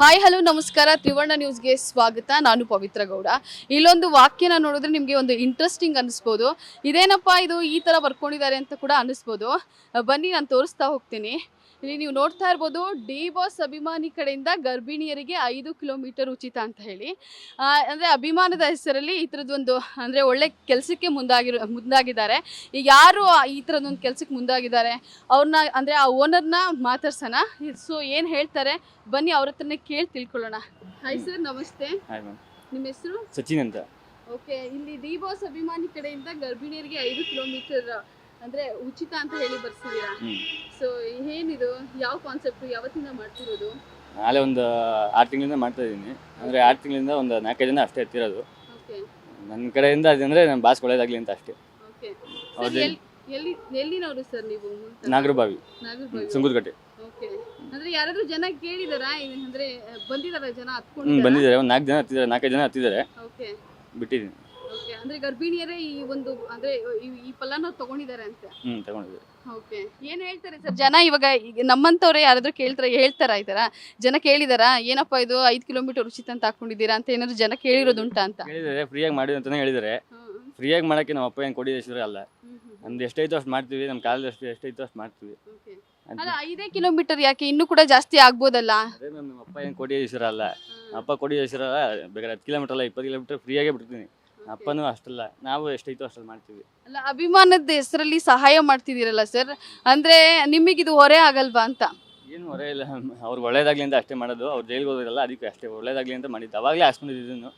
Hi hello ನಮಸ್ಕಾರ ತ್ರಿವರ್ಣ ನ್ಯೂಸ್ಗೆ ಸ್ವಾಗತ. ನಾನು ಪವಿತ್ರ ಗೌಡ. ಇಲ್ಲೊಂದು ವಾಕ್ಯನ ನೋಡಿದ್ರೆ ನಿಮಗೆ ಒಂದು ಇಂಟ್ರೆಸ್ಟಿಂಗ್ ಅನಿಸ್ಬೋದು. ಇದೇನಪ್ಪ ಇದು ಈ ಥರ ಬರ್ಕೊಂಡಿದ್ದಾರೆ ಅಂತ ಕೂಡ ಅನಿಸ್ಬೋದು. ಬನ್ನಿ ನಾನು ತೋರಿಸ್ತಾ ಹೋಗ್ತೀನಿ. ಇಲ್ಲಿ ನೀವು ನೋಡ್ತಾ ಇರ್ಬೋದು, ಡಿ ಬಾಸ್ ಅಭಿಮಾನಿ ಕಡೆಯಿಂದ ಗರ್ಭಿಣಿಯರಿಗೆ 5 ಕಿಲೋಮೀಟರ್ ಉಚಿತ ಅಂತ ಹೇಳಿ. ಅಂದರೆ ಅಭಿಮಾನದ ಹೆಸರಲ್ಲಿ ಈ ಥರದ್ದೊಂದು ಅಂದರೆ ಒಳ್ಳೆ ಕೆಲಸಕ್ಕೆ ಮುಂದಾಗಿದ್ದಾರೆ. ಈಗ ಯಾರು ಈ ಥರದೊಂದು ಕೆಲಸಕ್ಕೆ ಮುಂದಾಗಿದ್ದಾರೆ ಅವ್ರನ್ನ ಅಂದರೆ ಆ ಓನರ್ನ ಮಾತಾಡ್ಸೋಣ. ಸೊ ಏನು ಹೇಳ್ತಾರೆ ಬನ್ನಿ ಅವ್ರ ಹತ್ರನೇ ಕೇಳಿ ತಿಳ್ಕೊಳ್ಳೋಣ. ಹಾಯ್ ಸರ್, ನಮಸ್ತೆ. ಹಾಯ್ ಮ್ಯಾಮ್, ನಿಮ್ಮ ಹೆಸರು? ಸಚಿನ್ ಅಂತ. ಓಕೆ, ಇಲ್ಲಿ ಡಿ ಬಾಸ್ ಅಭಿಮಾನಿ ಕಡೆಯಿಂದ ಗರ್ಭಿಣಿಯರಿಗೆ 5 ಕಿಲೋಮೀಟರ್ ಅಂದರೆ ಉಚಿತ ಅಂತ ಹೇಳಿ ಬರ್ಸಿದ್ದೀರಾ. ಸೊ ಏನಿದು, ಯಾವ ಕಾನ್ಸೆಪ್ಟ್, ಯಾವತ್ತಿಂದ ಮಾಡ್ತಿರೋದು? ನಾಳೆ ಒಂದು 6 ತಿಂಗಳಿಂದ ಮಾಡ್ತಾ ಇದ್ದೀನಿ. ಅಂದರೆ 6 ತಿಂಗಳಿಂದ ಒಂದು 4 ಜನ ಅಷ್ಟೇ ಎತ್ತಿರೋದು. ಓಕೆ, ನನ್ನ ಕಡೆಯಿಂದ ಅದಂದರೆ ನಮ್ಮ ಬಾಸ್ ಒಳ್ಳೇದಾಗಲಿ ಅಂತ ಅಷ್ಟೇ. ಓಕೆ. ಹೌದು. ಎಲ್ಲಿನವರು ಸರ್ ನೀವು? ನಾಗರಬಾವಿ, ನಾಗರಬಾವಿ. ಸುಂಗುದಕಟ್ಟೆ. ಓಕೆ, ಅಂದ್ರೆ ಯಾರಾದ್ರೂ ಜನ ಕೇಳಿದಾರಾ? ಅಂದ್ರೆ ಬಂದಿದಾರ ಜನ ಹತ್ಕೊಂಡು? ಬಂದಿದ್ದಾರೆ, ಒಂದು 4 ಜನ ಹತ್ತಿದ್ದಾರೆ, 4 ಜನ ಹತ್ತಿದ್ದಾರೆ. ಓಕೆ, ಬಿಟ್ಟಿದ್ದೀನಿ. ಓಕೆ. ಅಂದ್ರೆ ಗರ್ಭಿಣಿಯರೇ ಈ ಒಂದು ಅಂದ್ರೆ ಈ ಫಲನ ತಗೊಂಡಿದ್ದಾರೆ ಅಂತ? ತಗೊಂಡಿದ್ದಾರೆ. ಓಕೆ, ಏನ್ ಹೇಳ್ತಾರೆ ಸರ್ ಜನ ಇವಾಗ? ಈಗ ನಮ್ಮಂತವ್ರೆ ಯಾರಾದ್ರೂ ಹೇಳ್ತಾರ ಈ ತರ ಜನ ಕೇಳಿದಾರಾ? ಏನಪ್ಪಾ ಇದು 5 ಕಿಲೋಮೀಟರ್ ಉಚಿತ ಅಂತ ಹಾಕೊಂಡಿದ್ದೀರಾ ಅಂತ ಏನಾದ್ರು ಜನ ಕೇಳಿರೋದುಂಟಾ ಅಂತ? ಹೇಳಿದ್ದಾರೆ, ಫ್ರೀಯಾಗಿ ಮಾಡಿ ಅಂತಾನೆ ಹೇಳಿದ್ದಾರೆ. ಫ್ರೀಯಾಗಿ ಮಾಡೋಕ್ಕೆ ನಮ್ಮ ಅಪ್ಪ ಏನು ಕೊಡಿದೇಶ್ವರ ಅಲ್ಲ. ನಮ್ದು ಎಷ್ಟೈತೋ ಅಷ್ಟು ಮಾಡ್ತೀವಿ, ನಮ್ಮ ಕಾಲದಷ್ಟು ಎಷ್ಟೈತೋ ಅಷ್ಟು ಮಾಡ್ತೀವಿ. ಅಲ್ಲ, 5 ಕಿಲೋಮೀಟರ್ ಯಾಕೆ, ಇನ್ನೂ ಕೂಡ ಜಾಸ್ತಿ ಆಗ್ಬೋದಲ್ಲ? ಅದೇ ಮ್ಯಾಮ್, ನಮ್ಮ ಅಪ್ಪ ಏನು ಕೊಡಿದೇಶ್ವರ ಅಲ್ಲ. ಅಪ್ಪ ಕೊಡಿದೇಶ್ವರ ಬೇಕಾದ್ರೆ 10 ಕಿಲೋಮೀಟರ್ ಅಲ್ಲ, 20 ಕಿಲೋಮೀಟರ್ ಫ್ರೀಯಾಗೇ ಬಿಡ್ತೀನಿ. ಅಪ್ಪನೂ ಅಷ್ಟಲ್ಲ, ನಾವು ಎಷ್ಟೈತೋ ಅಷ್ಟಲ್ಲಿ ಮಾಡ್ತೀವಿ. ಅಲ್ಲ, ಅಭಿಮಾನದ ಹೆಸರಲ್ಲಿ ಸಹಾಯ ಮಾಡ್ತಿದ್ದೀರಲ್ಲ ಸರ್, ಅಂದ್ರೆ ನಿಮಗಿದು ಹೊರೆ ಆಗಲ್ವಾ ಅಂತ? ಏನು ಹೊರೆ ಇಲ್ಲ, ಅವ್ರಿಗೆ ಒಳ್ಳೇದಾಗ್ಲಿ ಅಂತ ಅಷ್ಟೇ ಮಾಡೋದು. ಅವ್ರು ಜೈಲಿಗೆ ಹೋಗೋದಿಲ್ಲ, ಅದಕ್ಕೆ ಅಷ್ಟೇ ಒಳ್ಳೇದಾಗ್ಲಿ ಅಂತ ಮಾಡಿದ್ದು. ಅವಾಗಲೇ ಹಾಸ್ಕೊಂಡಿದ್ದು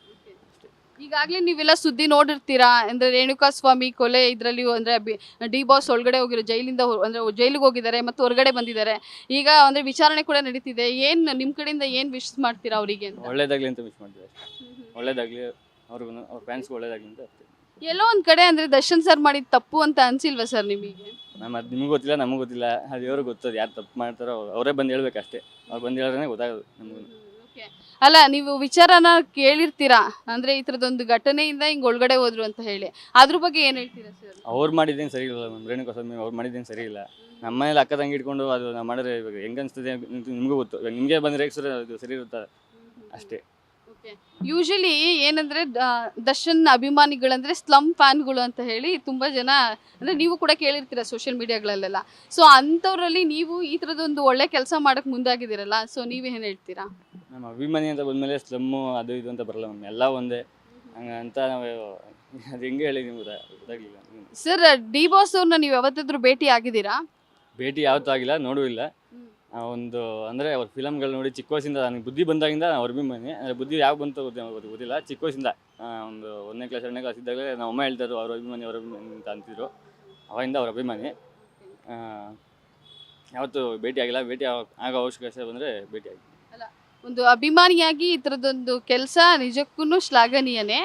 ಅಷ್ಟೇ. ಈಗಾಗಲೇ ನೀವೆಲ್ಲ ಸುದ್ದಿ ನೋಡಿರ್ತೀರಾ, ಅಂದ್ರೆ ರೇಣುಕಾ ಸ್ವಾಮಿ ಕೊಲೆ ಇದರಲ್ಲಿ ಅಂದ್ರೆ ಡಿ ಬಾಸ್ ಒಳಗಡೆ ಹೋಗಿರೋ ಜೈಲಿಂದ ಅಂದ್ರೆ ಜೈಲಿಗೆ ಹೋಗಿದ್ದಾರೆ ಮತ್ತು ಹೊರಗಡೆ ಬಂದಿದ್ದಾರೆ. ಈಗ ಅಂದ್ರೆ ವಿಚಾರಣೆ ಕೂಡ ನಡೀತಿದೆ. ಏನು ನಿಮ್ಮ ಕಡೆಯಿಂದ ಏನು ವಿಶ್ ಮಾಡ್ತೀರಾ ಅವರಿಗೆ ಅಂತ? ಒಳ್ಳೇದಾಗ್ಲಿ ಅಂತ ವಿಶ್ ಮಾಡ್ತೀವಿ ಅಷ್ಟೇ. ಒಳ್ಳೇದಾಗ್ಲಿ ಅವ್ರಿಗೂ, ಅವ್ರ ಫ್ಯಾನ್ಸ್ಗೂ ಒಳ್ಳೇದಾಗ್ಲಿ ಅಂತ ಅಷ್ಟೇ. ಎಲ್ಲೋ ಒಂದು ಕಡೆ ಅಂದ್ರೆ ದರ್ಶನ್ ಸರ್ ಮಾಡಿದ ತಪ್ಪು ಅಂತ ಅನ್ಸಿಲ್ವಾ ಸರ್ ನಿಮಗೆ? ಮ್ಯಾಮ್, ಅದು ನಿಮಗೂ ಗೊತ್ತಿಲ್ಲ, ನಮಗೂ ಗೊತ್ತಿಲ್ಲ. ಅದು ಇವ್ರಿಗೆ ಗೊತ್ತದು, ಯಾರು ತಪ್ಪು ಮಾಡ್ತಾರೋ ಅವರೇ ಬಂದು ಹೇಳ್ಬೇಕಷ್ಟೇ. ಅವ್ರು ಬಂದು ಹೇಳಿದ್ರೆ ಗೊತ್ತಾಗೋದು ನಮಗೂ. ಅಲ್ಲ, ನೀವು ವಿಚಾರನ ಕೇಳಿರ್ತೀರಾ, ಅಂದ್ರೆ ಈ ಥರದೊಂದು ಘಟನೆಯಿಂದ ಹಿಂಗೆ ಒಳಗಡೆ ಹೋದ್ರು ಅಂತ ಹೇಳಿ, ಅದ್ರ ಬಗ್ಗೆ ಏನು ಹೇಳ್ತೀರಾ ಸರ್? ಅವ್ರು ಮಾಡಿದ್ದೇನು ಸರಿ ಇಲ್ಲ ಮ್ಯಾಮ್, ರೇಣುಕಾ ಸ್ವಾಮಿ ಅವ್ರು ಮಾಡಿದ್ದೇನು ಸರಿ ಇಲ್ಲ. ನಮ್ಮ ಮನೇಲಿ ಅಕ್ಕ ತಂಗಿ ಇಟ್ಕೊಂಡು ಅದು ನಾವು ಮಾಡಿದ್ರೆ ಇವಾಗ ಹೆಂಗೆ ಅನಿಸ್ತದೆ ನಿಮಗೂ ಗೊತ್ತು. ಇವಾಗ ನಿಮಗೆ ಬಂದರೆ ಅದು ಸರಿ ಇರುತ್ತೆ ಅಷ್ಟೇ. ಯೂಶಲಿ ಏನಂದ್ರೆ ದರ್ಶನ್ ಅಭಿಮಾನಿಗಳಂದ್ರೆ ಸ್ಲಮ್ ಫ್ಯಾನ್ಗಳು ಅಂತ ಹೇಳಿ ತುಂಬಾ ಜನ, ಅಂದ್ರೆ ನೀವು ಕೂಡ ಕೇಳಿರ್ತೀರ ಸೋಷಿಯಲ್ ಮೀಡಿಯಾಗಳಲ್ಲೆಲ್ಲ. ಸೊ ಅಂಥವ್ರಲ್ಲಿ ನೀವು ಈ ಥರದೊಂದು ಒಳ್ಳೆ ಕೆಲಸ ಮಾಡಕ್ ಮುಂದಾಗಿದ್ದೀರಲ್ಲ, ಸೊ ನೀವೇನು ಹೇಳ್ತೀರಾ? ನಮ್ಮ ಅಭಿಮಾನಿ ಅಂತ ಬಂದಮೇಲೆ ಸ್ಲಮ್ಮು ಅದು ಇದು ಅಂತ ಬರಲ್ಲ ಮ್ಯಾಮ್, ಎಲ್ಲ ಒಂದೇ ಅಂತ ನಾವು ಅದು ಹೆಂಗೆ ಹೇಳಿ ನಿಮ್ಗೆ ಗೊತ್ತಾಗಲಿಲ್ಲ ಸರ್. ಡಿ ಬಾಸ್ ಅವ್ರನ್ನ ನೀವು ಯಾವತ್ತಾದ್ರೂ ಭೇಟಿ ಆಗಿದ್ದೀರಾ? ಭೇಟಿ ಯಾವತ್ತೂ ಆಗಿಲ್ಲ, ನೋಡೂ ಇಲ್ಲ. ಒಂದು ಅಂದರೆ ಅವ್ರ ಫಿಲಮ್ಗಳು ನೋಡಿ ಚಿಕ್ಕ ವಯಸ್ಸಿಂದ ನನಗೆ ಬುದ್ಧಿ ಬಂದಾಗಿಂದ ಅವ್ರ ಅಭಿಮಾನಿ. ಅಂದರೆ ಬುದ್ಧಿ ಯಾವ ಬಂತು ಗೊತ್ತಿಲ್ಲ, ಚಿಕ್ಕ ವಯಸ್ಸಿಂದ ಒಂದು 1ನೇ ಕ್ಲಾಸ್ 2ನೇ ಕ್ಲಾಸ್ ಇದ್ದಾಗಲೇ ನಮ್ಮ ಅಮ್ಮ ಹೇಳ್ತಾರೆ ಅವ್ರ ಅಭಿಮಾನಿ ಅಂತ ಅಂತಿದ್ರು. ಅವಾಗಿಂದ ಅವ್ರ ಅಭಿಮಾನಿ. ಯಾವತ್ತೂ ಭೇಟಿ ಆಗಿಲ್ಲ. ಭೇಟಿ ಆಗೋ ಅವಶ್ಯಕತೆ ಬಂದರೆ ಭೇಟಿ ಆಗಿ. ಒಂದು ಅಭಿಮಾನಿಯಾಗಿ ಈ ಥರದೊಂದು ಕೆಲಸ ನಿಜಕ್ಕೂ ಶ್ಲಾಘನೀಯನೇ.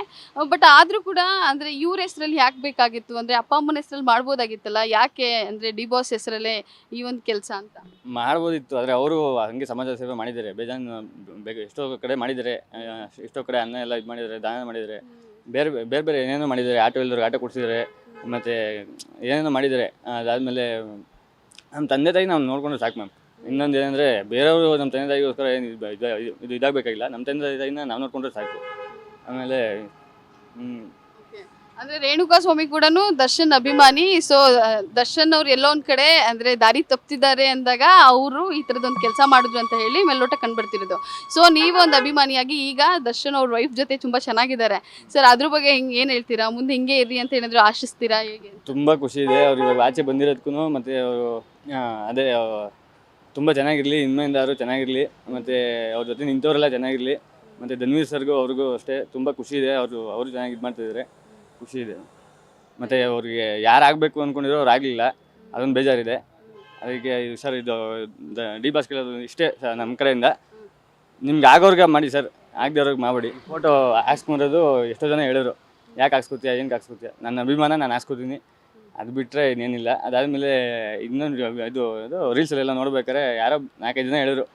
ಬಟ್ ಆದರೂ ಕೂಡ ಅಂದರೆ ಇವ್ರ ಹೆಸರಲ್ಲಿ ಯಾಕೆ ಬೇಕಾಗಿತ್ತು? ಅಂದರೆ ಅಪ್ಪ ಅಮ್ಮನ ಹೆಸರಲ್ಲಿ ಮಾಡ್ಬೋದಾಗಿತ್ತಲ್ಲ, ಯಾಕೆ ಅಂದರೆ ಡಿ ಬಾಸ್ ಹೆಸರಲ್ಲೇ ಈ ಒಂದು ಕೆಲಸ ಅಂತ ಮಾಡ್ಬೋದಿತ್ತು. ಆದರೆ ಅವರು ಹಂಗೆ ಸಮಾಜ ಸೇವೆ ಮಾಡಿದ್ದಾರೆ, ಬೇಜಾನು ಎಷ್ಟೋ ಕಡೆ ಮಾಡಿದ್ದಾರೆ. ಎಷ್ಟೋ ಕಡೆ ಅನ್ನ ಎಲ್ಲ ಇದು ಮಾಡಿದ್ದಾರೆ, ದಾನ ಮಾಡಿದ್ದಾರೆ, ಬೇರೆ ಬೇರೆ ಬೇರೆ ಏನೇನೋ ಮಾಡಿದ್ದಾರೆ. ಆಟೋ ಇಲ್ಲದವ್ರಿಗೆ ಆಟೋ ಕೊಡಿಸಿದ್ದಾರೆ, ಮತ್ತು ಏನೇನೋ ಮಾಡಿದ್ದಾರೆ. ಅದಾದಮೇಲೆ ನಮ್ಮ ತಂದೆ ತಾಯಿ ನಾವು ನೋಡ್ಕೊಂಡ್ರೆ ಸಾಕು ಮ್ಯಾಮ್. ಇನ್ನೊಂದು ಏನಂದರೆ ಬೇರೆಯವರು ನಮ್ಮ ತಂದೆ ತಾಯಿಗೋಸ್ಕರ ಏನು ಇದು ಇದಾಗಬೇಕಾಗಿಲ್ಲ. ನಮ್ಮ ತಂದೆ ತಾಯಿನ ನಾವು ನೋಡ್ಕೊಂಡ್ರೆ ಸಾಕು. ಆಮೇಲೆ ಅಂದರೆ ರೇಣುಕಾ ಸ್ವಾಮಿ ಕೂಡ ದರ್ಶನ್ ಅಭಿಮಾನಿ. ಸೊ ದರ್ಶನ್ ಅವ್ರು ಎಲ್ಲೋ ಒಂದು ಕಡೆ ಅಂದರೆ ದಾರಿ ತಪ್ಪಿದ್ದಾರೆ ಅಂದಾಗ ಅವರು ಈ ಥರದೊಂದು ಕೆಲಸ ಮಾಡಿದ್ರು ಅಂತ ಹೇಳಿ ಮೇಲ್ನೋಟ ಕಂಡುಬರ್ತಿರೋದು. ಸೊ ನೀವು ಒಂದು ಅಭಿಮಾನಿಯಾಗಿ ಈಗ ದರ್ಶನ್ ಅವ್ರ ವೈಫ್ ಜೊತೆ ತುಂಬ ಚೆನ್ನಾಗಿದ್ದಾರೆ ಸರ್, ಅದ್ರ ಬಗ್ಗೆ ಹಿಂಗೆ ಏನು ಹೇಳ್ತೀರಾ? ಮುಂದೆ ಹಿಂಗೆ ಇರ್ರಿ ಅಂತ ಏನಾದರೂ ಆಶಿಸ್ತೀರಾ? ಹೇಗೆ? ತುಂಬ ಖುಷಿ ಇದೆ ಅವ್ರು ಇವಾಗ ಆಚೆ ಬಂದಿರೋದಕ್ಕೂ. ಮತ್ತು ಅವರು ಅದೇ ತುಂಬ ಚೆನ್ನಾಗಿರಲಿ, ಇನ್ಮೇಲಿಂದ ಅವರು ಚೆನ್ನಾಗಿರಲಿ, ಮತ್ತು ಅವ್ರ ಜೊತೆ ನಿಂತವರೆಲ್ಲ ಚೆನ್ನಾಗಿರಲಿ. ಮತ್ತು ಧನ್ವೀರ್ ಸರ್ಗೂ ಅವ್ರಿಗೂ ಅಷ್ಟೇ ತುಂಬ ಖುಷಿ ಇದೆ. ಅವರು ಚೆನ್ನಾಗಿ ಇದು ಮಾಡ್ತಿದ್ದಾರೆ, ಖುಷಿ ಇದೆ. ಮತ್ತು ಅವ್ರಿಗೆ ಯಾರಾಗಬೇಕು ಅಂದ್ಕೊಂಡಿರೋ ಅವ್ರು ಆಗಲಿಲ್ಲ, ಅದೊಂದು ಬೇಜಾರಿದೆ. ಅದಕ್ಕೆ ಸರ್ ಇದು ಡಿ ಬಾಸ್ ಕೇಳೋದು ಇಷ್ಟೇ ನಮ್ಮ ಕಡೆಯಿಂದ, ನಿಮ್ಗೆ ಆಗೋರ್ಗೆ ಮಾಡಿ ಸರ್, ಆಗದವ್ರಿಗೆ ಮಾಡಬೇಡಿ. ಫೋಟೋ ಹಾಕ್ಸ್ಕೊಂಡಿರೋದು ಎಷ್ಟೋ ಜನ ಹೇಳಿದ್ರು, ಯಾಕೆ ಹಾಕ್ಸ್ಕೊತೀಯ, ಏನಕ್ಕೆ ಹಾಕ್ಸ್ಕೊತೀಯ? ನನ್ನ ಅಭಿಮಾನ, ನಾನು ಹಾಕ್ಸ್ಕೊತೀನಿ, ಅದು ಬಿಟ್ಟರೆ ಇನ್ನೇನಿಲ್ಲ. ಅದಾದಮೇಲೆ ಇನ್ನೊಂದು ಇದು ರೀಲ್ಸಲ್ಲೆಲ್ಲ ನೋಡ್ಬೇಕಾದ್ರೆ ಯಾರೋ 4-5 ಜನ ಹೇಳಿದ್ರು,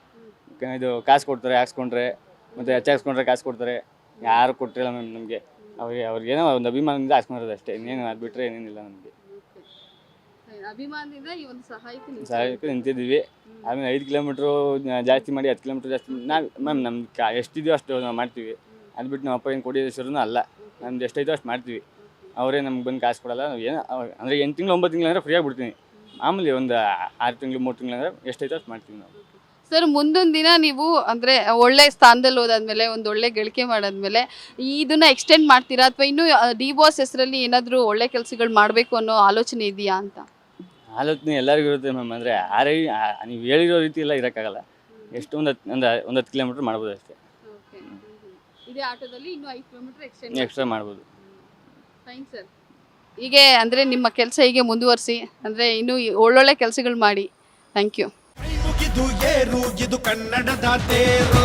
ಇದು ಕಾಸು ಕೊಡ್ತಾರೆ ಹಾಕ್ಸ್ಕೊಂಡ್ರೆ, ಮತ್ತು ಹಾಕ್ಸ್ಕೊಂಡ್ರೆ ಕಾಸು ಕೊಡ್ತಾರೆ. ಯಾರು ಕೊಟ್ಟಿಲ್ಲ ಮ್ಯಾಮ್ ನಮಗೆ. ಅವ್ರಿಗೇನೋ ಒಂದು ಅಭಿಮಾನದಿಂದ ಹಾಕ್ಸ್ಕೊಂಡಿರೋದು ಅಷ್ಟೇ, ಇನ್ನೇನು ಅದು ಬಿಟ್ಟರೆ ಏನೇನಿಲ್ಲ ನಮಗೆ. ಅಭಿಮಾನದಿಂದ ಈ ಒಂದು ಸಹಾಯಕ್ಕೆ ಸಹಾಯಕ್ಕೆ ನಿಂತಿದ್ದೀವಿ. ಆಮೇಲೆ 5 ಕಿಲೋಮೀಟ್ರು ಜಾಸ್ತಿ ಮಾಡಿ 10 ಕಿಲೋಮೀಟ್ರ್ ಜಾಸ್ತಿ ನಾವು ಮ್ಯಾಮ್ ನಮ್ಗೆ ಎಷ್ಟಿದೆಯೋ ಅಷ್ಟು ನಾವು ಮಾಡ್ತೀವಿ. ಅದು ಬಿಟ್ಟು ನಮ್ಮ ಅಪ್ಪ ಏನು ಕೋಟೀಶ್ವರನೂ ಅಲ್ಲ. ನಮ್ದು ಎಷ್ಟೈತೋ ಅಷ್ಟು ಮಾಡ್ತೀವಿ. ಅವರೇ ನಮ್ಗೆ ಬಂದು ಕಾಸು ಕೊಡಲ್ಲ. ನಾವು ಏನು ಅಂದರೆ 8 ತಿಂಗಳು 9 ತಿಂಗಳು ಅಂದರೆ ಫ್ರೀಯಾಗಿ ಬಿಡ್ತೀನಿ. ಮಾಮೂಲಿ ಒಂದು 6 ತಿಂಗಳು 3 ತಿಂಗಳು ಅಂದರೆ ಎಷ್ಟೈತೋ ಅಷ್ಟು ಮಾಡ್ತೀವಿ ನಾವು. ಸರ್ ಮುಂದೊಂದು ದಿನ ನೀವು ಅಂದರೆ ಒಳ್ಳೆ ಸ್ಥಾನದಲ್ಲಿ ಹೋದಾದ್ಮೇಲೆ ಒಂದು ಒಳ್ಳೆ ಗಳಿಕೆ ಮಾಡಾದ್ಮೇಲೆ ಇದನ್ನ ಎಕ್ಸ್ಟೆಂಡ್ ಮಾಡ್ತೀರಾ ಅಥವಾ ಇನ್ನೂ ಡಿ ಬಾಸ್ ಹೆಸರಲ್ಲಿ ಏನಾದರೂ ಒಳ್ಳೆ ಕೆಲಸಗಳು ಮಾಡಬೇಕು ಅನ್ನೋ ಆಲೋಚನೆ ಇದೆಯಾ ಅಂತ? ಆಲೋಚನೆ ಎಲ್ಲರಿಗೂ ಇರುತ್ತೆ ಮ್ಯಾಮ್. ಅಂದರೆ ನೀವು ಹೇಳಿರೋ ರೀತಿ ಎಲ್ಲ ಇರೋಕ್ಕಾಗಲ್ಲ. ಎಷ್ಟು ಒಂದು 10 ಕಿಲೋಮೀಟ್ರ್ ಮಾಡ್ಬೋದು ಅಷ್ಟೇ. ಇದೇ ಆಟೋದಲ್ಲಿ ಇನ್ನೂ 5 ಕಿಲೋಮೀಟರ್ ಎಕ್ಸ್ಟ್ರಾ ಮಾಡ್ಬೋದು. Thanks sir. ಹೀಗೆ ಅಂದರೆ ನಿಮ್ಮ ಕೆಲಸ ಹೀಗೆ ಮುಂದುವರಿಸಿ, ಅಂದರೆ ಇನ್ನೂ ಒಳ್ಳೊಳ್ಳೆ ಕೆಲಸಗಳು ಮಾಡಿ. Thank you. ಇದು ಏರು ಇದು ಕನ್ನಡದ ತೇರು.